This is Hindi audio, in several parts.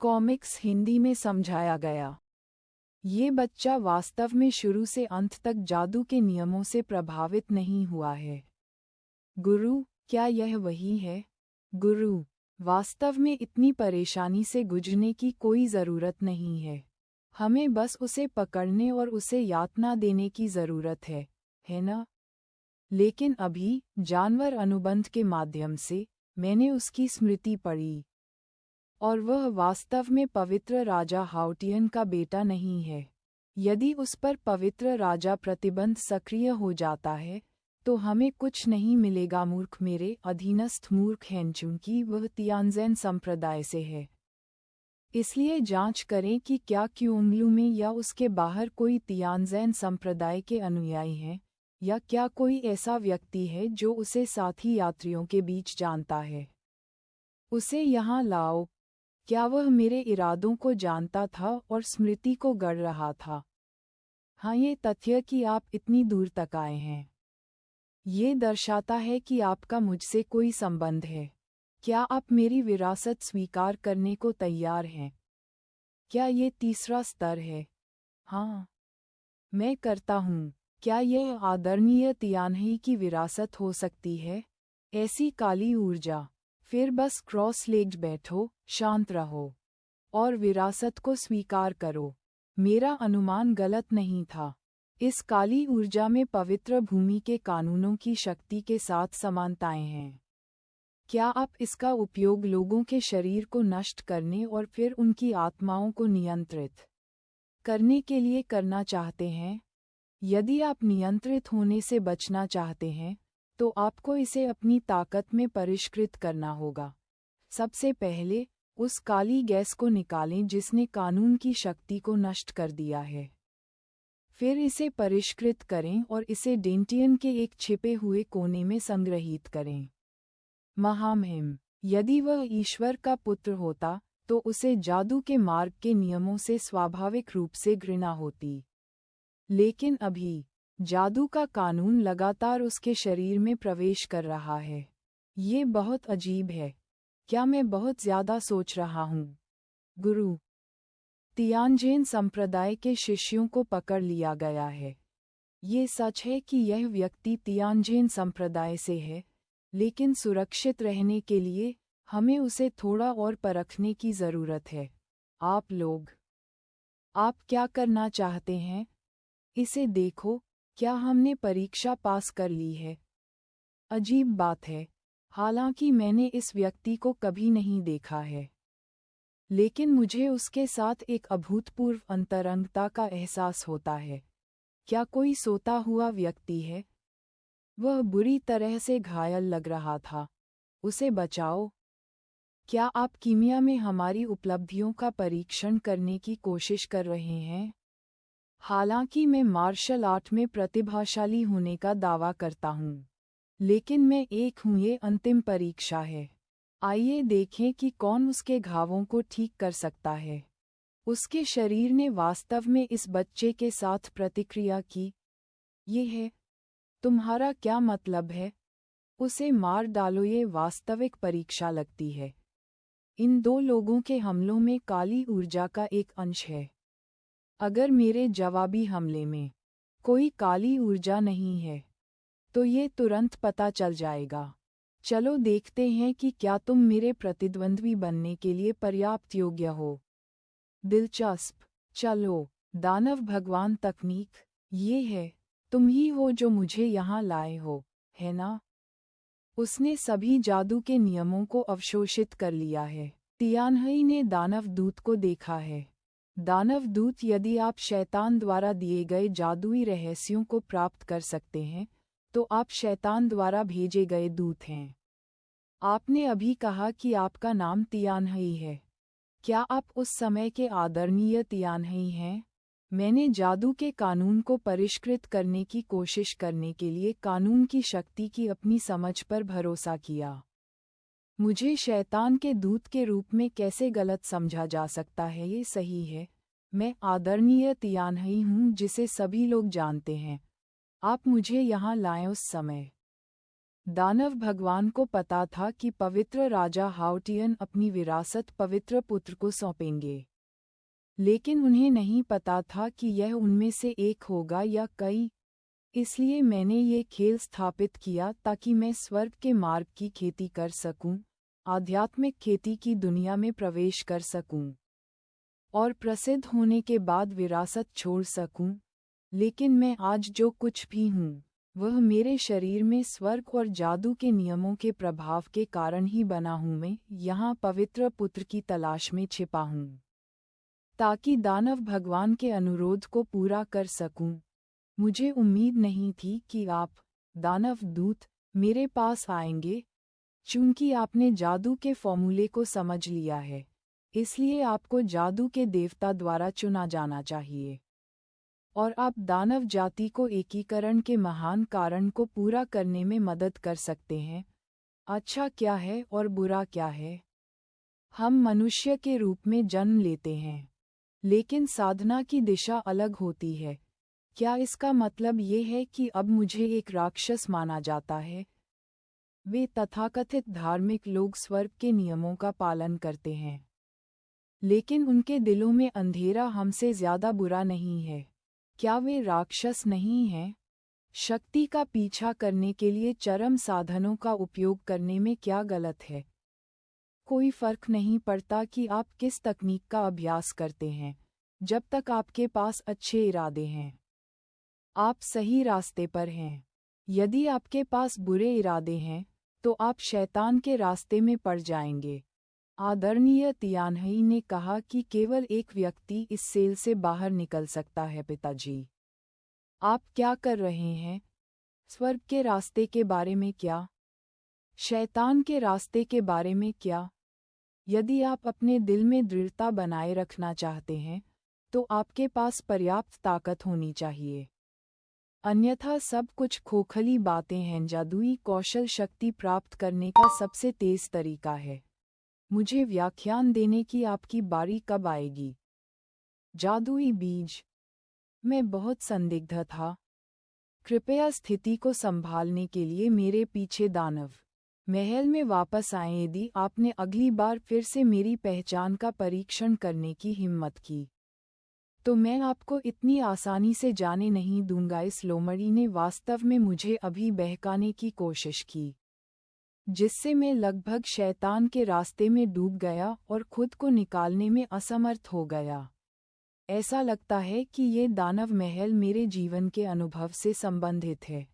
कॉमिक्स हिंदी में समझाया गया। ये बच्चा वास्तव में शुरू से अंत तक जादू के नियमों से प्रभावित नहीं हुआ है। गुरु, क्या यह वही है? गुरु, वास्तव में इतनी परेशानी से गुजरने की कोई ज़रूरत नहीं है। हमें बस उसे पकड़ने और उसे यातना देने की ज़रूरत है ना? लेकिन अभी, जानवर अनुबंध के माध्यम से, मैंने उसकी स्मृति पढ़ी। और वह वास्तव में पवित्र राजा हाउटियन का बेटा नहीं है। यदि उस पर पवित्र राजा प्रतिबंध सक्रिय हो जाता है, तो हमें कुछ नहीं मिलेगा मूर्ख मेरे अधीनस्थ मूर्ख हैं चूंकि वह तियानज़ेन संप्रदाय से है। इसलिए जांच करें कि क्या क्योंगलू में या उसके बाहर कोई तियानज़ेन संप्रदाय के अनुयायी हैं, या क्या कोई ऐसा व्यक्ति है जो उसे साथी यात्रियों के बीच जानता है। उसे यहाँ लाओ। क्या वह मेरे इरादों को जानता था और स्मृति को गढ़ रहा था? हाँ, ये तथ्य कि आप इतनी दूर तक आए हैं, ये दर्शाता है कि आपका मुझसे कोई संबंध है। क्या आप मेरी विरासत स्वीकार करने को तैयार हैं? क्या ये तीसरा स्तर है? हाँ, मैं करता हूँ। क्या यह आदरणीय तियानही की विरासत हो सकती है? ऐसी काली ऊर्जा। फिर बस क्रॉस लेग्ड बैठो, शांत रहो और विरासत को स्वीकार करो। मेरा अनुमान गलत नहीं था। इस काली ऊर्जा में पवित्र भूमि के कानूनों की शक्ति के साथ समानताएं हैं। क्या आप इसका उपयोग लोगों के शरीर को नष्ट करने और फिर उनकी आत्माओं को नियंत्रित करने के लिए करना चाहते हैं? यदि आप नियंत्रित होने से बचना चाहते हैं, तो आपको इसे अपनी ताकत में परिष्कृत करना होगा। सबसे पहले, उस काली गैस को निकालें जिसने कानून की शक्ति को नष्ट कर दिया है। फिर इसे परिष्कृत करें और इसे डेंटियन के एक छिपे हुए कोने में संग्रहीत करें। महामहिम, यदि वह ईश्वर का पुत्र होता, तो उसे जादू के मार्ग के नियमों से स्वाभाविक रूप से घृणा होती। लेकिन अभी, जादू का कानून लगातार उसके शरीर में प्रवेश कर रहा है। ये बहुत अजीब है। क्या मैं बहुत ज़्यादा सोच रहा हूँ? गुरु, तियानज़ेन संप्रदाय के शिष्यों को पकड़ लिया गया है। ये सच है कि यह व्यक्ति तियानज़ेन संप्रदाय से है, लेकिन सुरक्षित रहने के लिए, हमें उसे थोड़ा और परखने की ज़रूरत है। आप लोग, आप क्या करना चाहते हैं? इसे देखो, क्या हमने परीक्षा पास कर ली है? अजीब बात है, हालांकि मैंने इस व्यक्ति को कभी नहीं देखा है। लेकिन मुझे उसके साथ एक अभूतपूर्व अंतरंगता का एहसास होता है। क्या कोई सोता हुआ व्यक्ति है? वह बुरी तरह से घायल लग रहा था। उसे बचाओ। क्या आप कीमिया में हमारी उपलब्धियों का परीक्षण करने की कोशिश कर रहे हैं? हालांकि मैं मार्शल आर्ट में प्रतिभाशाली होने का दावा करता हूँ, लेकिन मैं एक हूँ। ये अंतिम परीक्षा है। आइए देखें कि कौन उसके घावों को ठीक कर सकता है। उसके शरीर ने वास्तव में इस बच्चे के साथ प्रतिक्रिया की। ये है। तुम्हारा क्या मतलब है? उसे मार डालो। ये वास्तविक परीक्षा लगती है। इन दो लोगों के हमलों में काली ऊर्जा का एक अंश है। अगर मेरे जवाबी हमले में कोई काली ऊर्जा नहीं है, तो ये तुरंत पता चल जाएगा। चलो देखते हैं कि क्या तुम मेरे प्रतिद्वंद्वी बनने के लिए पर्याप्त योग्य हो। दिलचस्प। चलो, दानव भगवान तकनीक, ये है। तुम ही हो जो मुझे यहाँ लाए हो, है ना? उसने सभी जादू के नियमों को अवशोषित कर लिया है। तियानही ने दानव दूत को देखा है। दानव दूत, यदि आप शैतान द्वारा दिए गए जादुई रहस्यों को प्राप्त कर सकते हैं, तो आप शैतान द्वारा भेजे गए दूत हैं। आपने अभी कहा कि आपका नाम तियानही है। क्या आप उस समय के आदरणीय तियानही हैं? मैंने जादू के कानून को परिष्कृत करने की कोशिश करने के लिए कानून की शक्ति की अपनी समझ पर भरोसा किया। मुझे शैतान के दूत के रूप में कैसे गलत समझा जा सकता है? ये सही है। मैं आदरणीय तियानही हूँ जिसे सभी लोग जानते हैं। आप मुझे यहाँ लाएं उस समय। दानव भगवान को पता था कि पवित्र राजा हाउटियन अपनी विरासत पवित्र पुत्र को सौंपेंगे, लेकिन उन्हें नहीं पता था कि यह उनमें से एक होगा या कई। इसलिए मैंने ये खेल स्थापित किया ताकि मैं स्वर्ग के मार्ग की खेती कर सकूं, आध्यात्मिक खेती की दुनिया में प्रवेश कर सकूं और प्रसिद्ध होने के बाद विरासत छोड़ सकूं। लेकिन मैं आज जो कुछ भी हूँ, वह मेरे शरीर में स्वर्ग और जादू के नियमों के प्रभाव के कारण ही बना हूँ। मैं यहाँ पवित्र पुत्र की तलाश में छिपा हूँ, ताकि दानव भगवान के अनुरोध को पूरा कर सकूं। मुझे उम्मीद नहीं थी कि आप, दानव दूत, मेरे पास आएंगे। चूंकि आपने जादू के फॉर्मूले को समझ लिया है, इसलिए आपको जादू के देवता द्वारा चुना जाना चाहिए और आप दानव जाति को एकीकरण के महान कारण को पूरा करने में मदद कर सकते हैं। अच्छा क्या है और बुरा क्या है? हम मनुष्य के रूप में जन्म लेते हैं, लेकिन साधना की दिशा अलग होती है। क्या इसका मतलब ये है कि अब मुझे एक राक्षस माना जाता है? वे तथाकथित धार्मिक लोग स्वर्ग के नियमों का पालन करते हैं, लेकिन उनके दिलों में अंधेरा हमसे ज्यादा बुरा नहीं है। क्या वे राक्षस नहीं हैं? शक्ति का पीछा करने के लिए चरम साधनों का उपयोग करने में क्या गलत है? कोई फर्क नहीं पड़ता कि आप किस तकनीक का अभ्यास करते हैं, जब तक आपके पास अच्छे इरादे हैं। आप सही रास्ते पर हैं। यदि आपके पास बुरे इरादे हैं, तो आप शैतान के रास्ते में पड़ जाएंगे। आदरणीय तियानही ने कहा कि केवल एक व्यक्ति इस सेल से बाहर निकल सकता है। पिताजी, आप क्या कर रहे हैं? स्वर्ग के रास्ते के बारे में क्या? शैतान के रास्ते के बारे में क्या? यदि आप अपने दिल में दृढ़ता बनाए रखना चाहते हैं, तो आपके पास पर्याप्त ताकत होनी चाहिए। अन्यथा सब कुछ खोखली बातें हैं। जादुई कौशल शक्ति प्राप्त करने का सबसे तेज तरीका है। मुझे व्याख्यान देने की आपकी बारी कब आएगी? जादुई बीज। मैं बहुत संदिग्ध था। कृपया स्थिति को संभालने के लिए मेरे पीछे दानव महल में वापस आएं। यदि आपने अगली बार फिर से मेरी पहचान का परीक्षण करने की हिम्मत की, तो मैं आपको इतनी आसानी से जाने नहीं दूंगा। इस लोमड़ी ने वास्तव में मुझे अभी बहकाने की कोशिश की, जिससे मैं लगभग शैतान के रास्ते में डूब गया और खुद को निकालने में असमर्थ हो गया। ऐसा लगता है कि ये दानव महल मेरे जीवन के अनुभव से संबंधित है,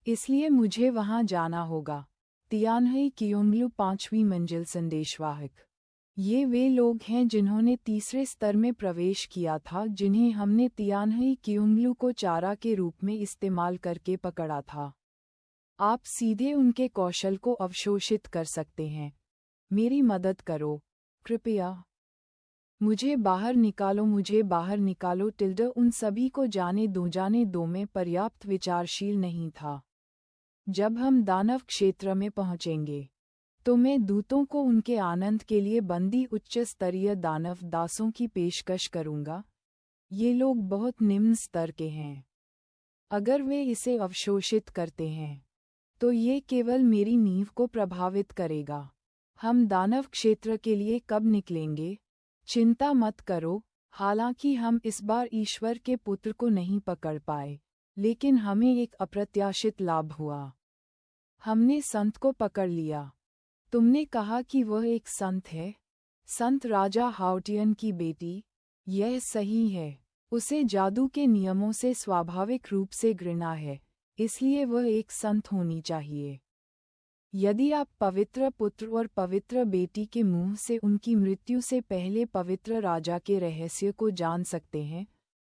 इसलिए मुझे वहां जाना होगा। तियानही कियोंगलू 5वीं मंजिल संदेशवाहक। ये वे लोग हैं जिन्होंने तीसरे स्तर में प्रवेश किया था, जिन्हें हमने तियानही कियोंगलू को चारा के रूप में इस्तेमाल करके पकड़ा था। आप सीधे उनके कौशल को अवशोषित कर सकते हैं। मेरी मदद करो, कृपया। मुझे बाहर निकालो, मुझे बाहर निकालो। उन सभी को जाने दो। मैं पर्याप्त विचारशील नहीं था। जब हम दानव क्षेत्र में पहुंचेंगे, तो मैं दूतों को उनके आनंद के लिए बंदी उच्च स्तरीय दानव दासों की पेशकश करूंगा। ये लोग बहुत निम्न स्तर के हैं। अगर वे इसे अवशोषित करते हैं, तो ये केवल मेरी नींव को प्रभावित करेगा। हम दानव क्षेत्र के लिए कब निकलेंगे? चिंता मत करो। हालांकि हम इस बार ईश्वर के पुत्र को नहीं पकड़ पाए, लेकिन हमें एक अप्रत्याशित लाभ हुआ। हमने संत को पकड़ लिया। तुमने कहा कि वह एक संत है? संत राजा हाउटियन की बेटी? यह सही है। उसे जादू के नियमों से स्वाभाविक रूप से घृणा है, इसलिए वह एक संत होनी चाहिए। यदि आप पवित्र पुत्र और पवित्र बेटी के मुंह से उनकी मृत्यु से पहले पवित्र राजा के रहस्य को जान सकते हैं,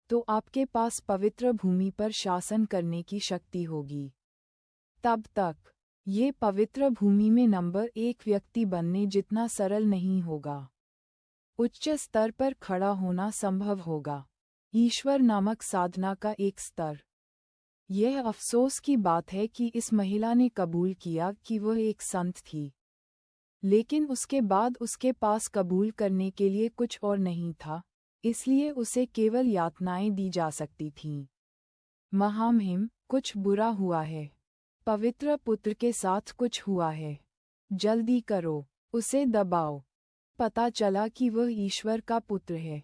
तो आपके पास पवित्र भूमि पर शासन करने की शक्ति होगी। तब तक, ये पवित्र भूमि में नंबर 1 व्यक्ति बनने जितना सरल नहीं होगा। उच्च स्तर पर खड़ा होना संभव होगा। ईश्वर नामक साधना का एक स्तर। यह अफसोस की बात है कि इस महिला ने कबूल किया कि वह एक संत थी, लेकिन उसके बाद उसके पास कबूल करने के लिए कुछ और नहीं था, इसलिए उसे केवल यातनाएं दी जा सकती थीं। महामहिम, कुछ बुरा हुआ है। पवित्र पुत्र के साथ कुछ हुआ है। जल्दी करो, उसे दबाओ। पता चला कि वह ईश्वर का पुत्र है।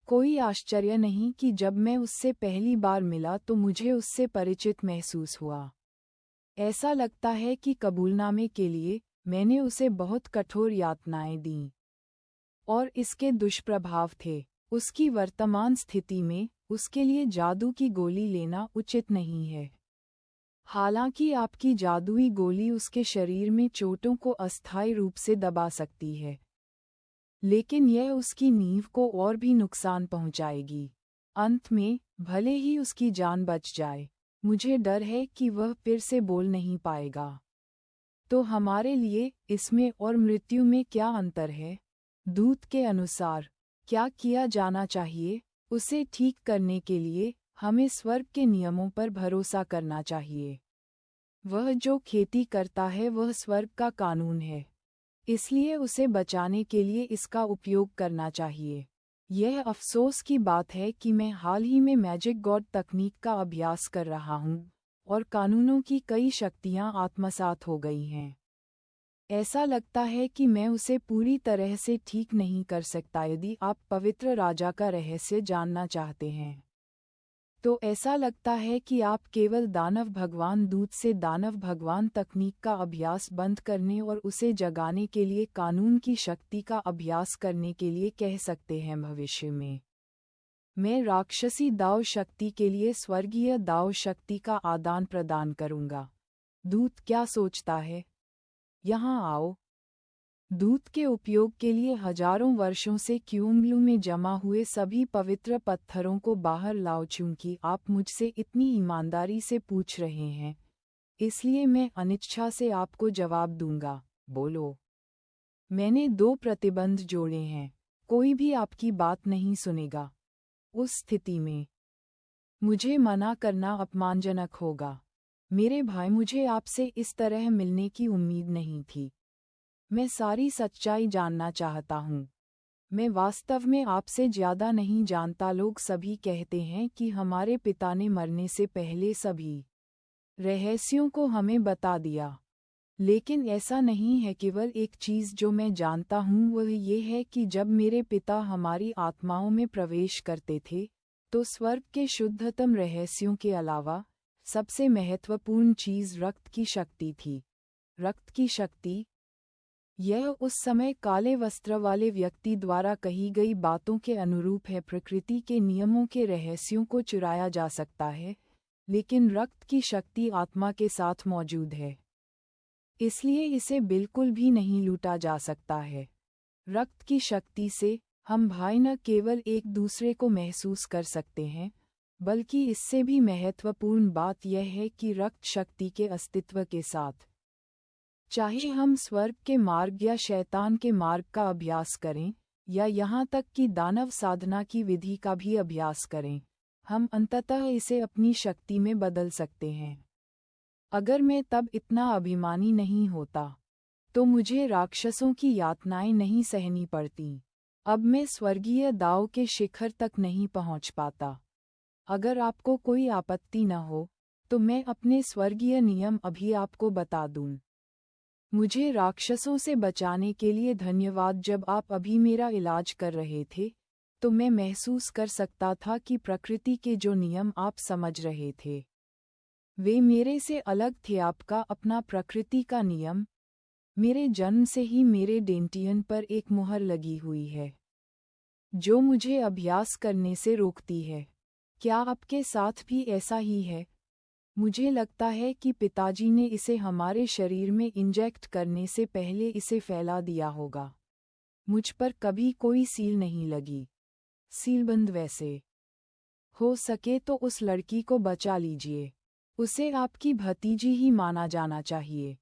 कोई आश्चर्य नहीं कि जब मैं उससे पहली बार मिला तो मुझे उससे परिचित महसूस हुआ। ऐसा लगता है कि कबूलनामे के लिए मैंने उसे बहुत कठोर यातनाएं दीं। और इसके दुष्प्रभाव थे। उसकी वर्तमान स्थिति में उसके लिए जादू की गोली लेना उचित नहीं है। हालांकि आपकी जादुई गोली उसके शरीर में चोटों को अस्थायी रूप से दबा सकती है, लेकिन यह उसकी नींव को और भी नुकसान पहुंचाएगी। अंत में भले ही उसकी जान बच जाए, मुझे डर है कि वह फिर से बोल नहीं पाएगा। तो हमारे लिए इसमें और मृत्यु में क्या अंतर है? दूत के अनुसार क्या किया जाना चाहिए? उसे ठीक करने के लिए हमें स्वर्ग के नियमों पर भरोसा करना चाहिए। वह जो खेती करता है वह स्वर्ग का कानून है, इसलिए उसे बचाने के लिए इसका उपयोग करना चाहिए। यह अफसोस की बात है कि मैं हाल ही में मैजिक गॉड तकनीक का अभ्यास कर रहा हूँ और कानूनों की कई शक्तियाँ आत्मसात हो गई हैं। ऐसा लगता है कि मैं उसे पूरी तरह से ठीक नहीं कर सकता। यदि आप पवित्र राजा का रहस्य जानना चाहते हैं तो ऐसा लगता है कि आप केवल दानव भगवान दूत से दानव भगवान तकनीक का अभ्यास बंद करने और उसे जगाने के लिए कानून की शक्ति का अभ्यास करने के लिए कह सकते हैं। भविष्य में मैं राक्षसी दाव शक्ति के लिए स्वर्गीय दाव शक्ति का आदान प्रदान करूंगा। दूत क्या सोचता है? यहाँ आओ। दूत के उपयोग के लिए हजारों वर्षों से क्यूमलू में जमा हुए सभी पवित्र पत्थरों को बाहर लाओ। चूंकि आप मुझसे इतनी ईमानदारी से पूछ रहे हैं, इसलिए मैं अनिच्छा से आपको जवाब दूंगा। बोलो। मैंने 2 प्रतिबंध जोड़े हैं। कोई भी आपकी बात नहीं सुनेगा। उस स्थिति में मुझे मना करना अपमानजनक होगा। मेरे भाई, मुझे आपसे इस तरह मिलने की उम्मीद नहीं थी। मैं सारी सच्चाई जानना चाहता हूँ। मैं वास्तव में आपसे ज़्यादा नहीं जानता। लोग सभी कहते हैं कि हमारे पिता ने मरने से पहले सभी रहस्यों को हमें बता दिया, लेकिन ऐसा नहीं है। केवल एक चीज़ जो मैं जानता हूँ वह ये है कि जब मेरे पिता हमारी आत्माओं में प्रवेश करते थे तो स्वर्ग के शुद्धतम रहस्यों के अलावा सबसे महत्वपूर्ण चीज़ रक्त की शक्ति थी। रक्त की शक्ति, यह उस समय काले वस्त्र वाले व्यक्ति द्वारा कही गई बातों के अनुरूप है। प्रकृति के नियमों के रहस्यों को चुराया जा सकता है, लेकिन रक्त की शक्ति आत्मा के साथ मौजूद है, इसलिए इसे बिल्कुल भी नहीं लूटा जा सकता है। रक्त की शक्ति से हम भाई न केवल एक दूसरे को महसूस कर सकते हैं, बल्कि इससे भी महत्वपूर्ण बात यह है कि रक्त शक्ति के अस्तित्व के साथ, चाहे हम स्वर्ग के मार्ग या शैतान के मार्ग का अभ्यास करें या यहाँ तक कि दानव साधना की विधि का भी अभ्यास करें, हम अंततः इसे अपनी शक्ति में बदल सकते हैं। अगर मैं तब इतना अभिमानी नहीं होता तो मुझे राक्षसों की यातनाएं नहीं सहनी पड़ती। अब मैं स्वर्गीय दाव के शिखर तक नहीं पहुँच पाता। अगर आपको कोई आपत्ति न हो तो मैं अपने स्वर्गीय नियम अभी आपको बता दूं। मुझे राक्षसों से बचाने के लिए धन्यवाद। जब आप अभी मेरा इलाज कर रहे थे तो मैं महसूस कर सकता था कि प्रकृति के जो नियम आप समझ रहे थे वे मेरे से अलग थे। आपका अपना प्रकृति का नियम, मेरे जन्म से ही मेरे डेंटियन पर एक मुहर लगी हुई है जो मुझे अभ्यास करने से रोकती है। क्या आपके साथ भी ऐसा ही है? मुझे लगता है कि पिताजी ने इसे हमारे शरीर में इंजेक्ट करने से पहले इसे फैला दिया होगा। मुझ पर कभी कोई सील नहीं लगी। सीलबंद वैसे हो सके तो उस लड़की को बचा लीजिए। उसे आपकी भतीजी ही माना जाना चाहिए।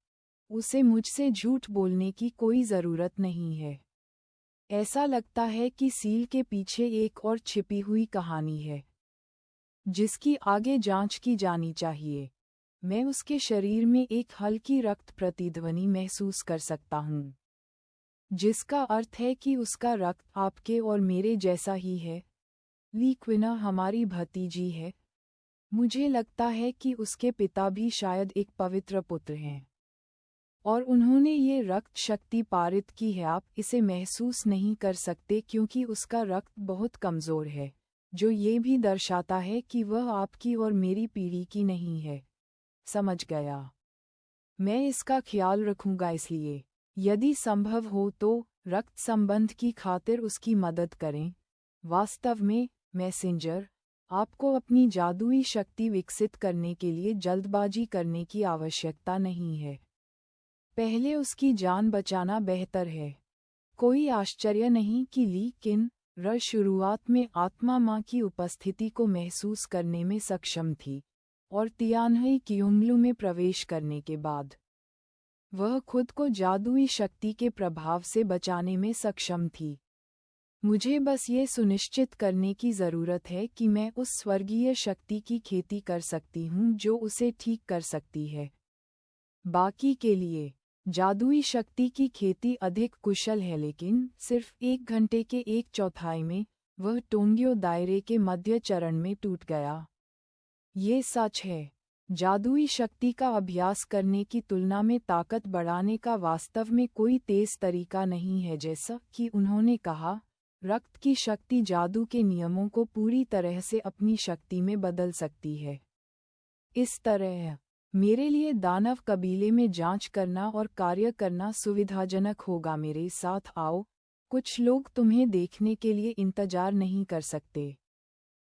उसे मुझसे झूठ बोलने की कोई ज़रूरत नहीं है। ऐसा लगता है कि सील के पीछे एक और छिपी हुई कहानी है जिसकी आगे जांच की जानी चाहिए। मैं उसके शरीर में एक हल्की रक्त प्रतिध्वनि महसूस कर सकता हूँ, जिसका अर्थ है कि उसका रक्त आपके और मेरे जैसा ही है। लीक्विना हमारी भतीजी है। मुझे लगता है कि उसके पिता भी शायद एक पवित्र पुत्र हैं और उन्होंने ये रक्त शक्ति पारित की है। आप इसे महसूस नहीं कर सकते क्योंकि उसका रक्त बहुत कमज़ोर है, जो ये भी दर्शाता है कि वह आपकी और मेरी पीढ़ी की नहीं है। समझ गया। मैं इसका ख्याल रखूंगा, इसलिए यदि संभव हो तो रक्त संबंध की खातिर उसकी मदद करें। वास्तव में, मैसेंजर, आपको अपनी जादुई शक्ति विकसित करने के लिए जल्दबाजी करने की आवश्यकता नहीं है। पहले उसकी जान बचाना बेहतर है। कोई आश्चर्य नहीं कि ली किन र शुरुआत में आत्मा माँ की उपस्थिति को महसूस करने में सक्षम थी, और तियानहई कियोंगलू में प्रवेश करने के बाद वह खुद को जादुई शक्ति के प्रभाव से बचाने में सक्षम थी। मुझे बस ये सुनिश्चित करने की ज़रूरत है कि मैं उस स्वर्गीय शक्ति की खेती कर सकती हूँ जो उसे ठीक कर सकती है। बाकी के लिए जादुई शक्ति की खेती अधिक कुशल है, लेकिन सिर्फ 1 घंटे के 1/4 में वह टोंग्यो दायरे के मध्य चरण में टूट गया। ये सच है। जादुई शक्ति का अभ्यास करने की तुलना में ताकत बढ़ाने का वास्तव में कोई तेज तरीका नहीं है। जैसा कि उन्होंने कहा, रक्त की शक्ति जादू के नियमों को पूरी तरह से अपनी शक्ति में बदल सकती है। इस तरह मेरे लिए दानव कबीले में जांच करना और कार्य करना सुविधाजनक होगा। मेरे साथ आओ। कुछ लोग तुम्हें देखने के लिए इंतजार नहीं कर सकते।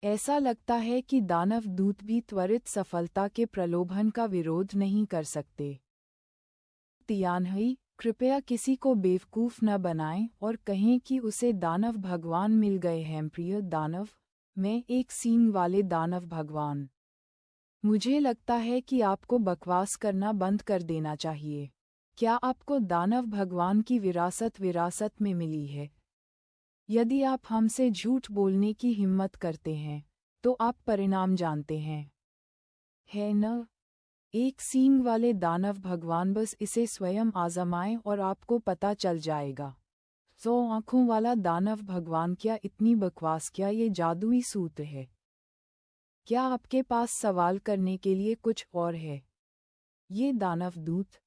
ऐसा लगता है कि दानव दूत भी त्वरित सफलता के प्रलोभन का विरोध नहीं कर सकते। तियानहई, कृपया किसी को बेवकूफ़ न बनाएं और कहें कि उसे दानव भगवान मिल गए हैं। प्रिय दानव, मैं एक सींग वाले दानव भगवान। मुझे लगता है कि आपको बकवास करना बंद कर देना चाहिए। क्या आपको दानव भगवान की विरासत में मिली है? यदि आप हमसे झूठ बोलने की हिम्मत करते हैं, तो आप परिणाम जानते हैं, है न? एक सींग वाले दानव भगवान, बस इसे स्वयं आजमाएं और आपको पता चल जाएगा। 100 आँखों वाला दानव भगवान, क्या इतनी बकवास? क्या ये जादुई सूत्र है? क्या आपके पास सवाल करने के लिए कुछ और है? ये दानव दूत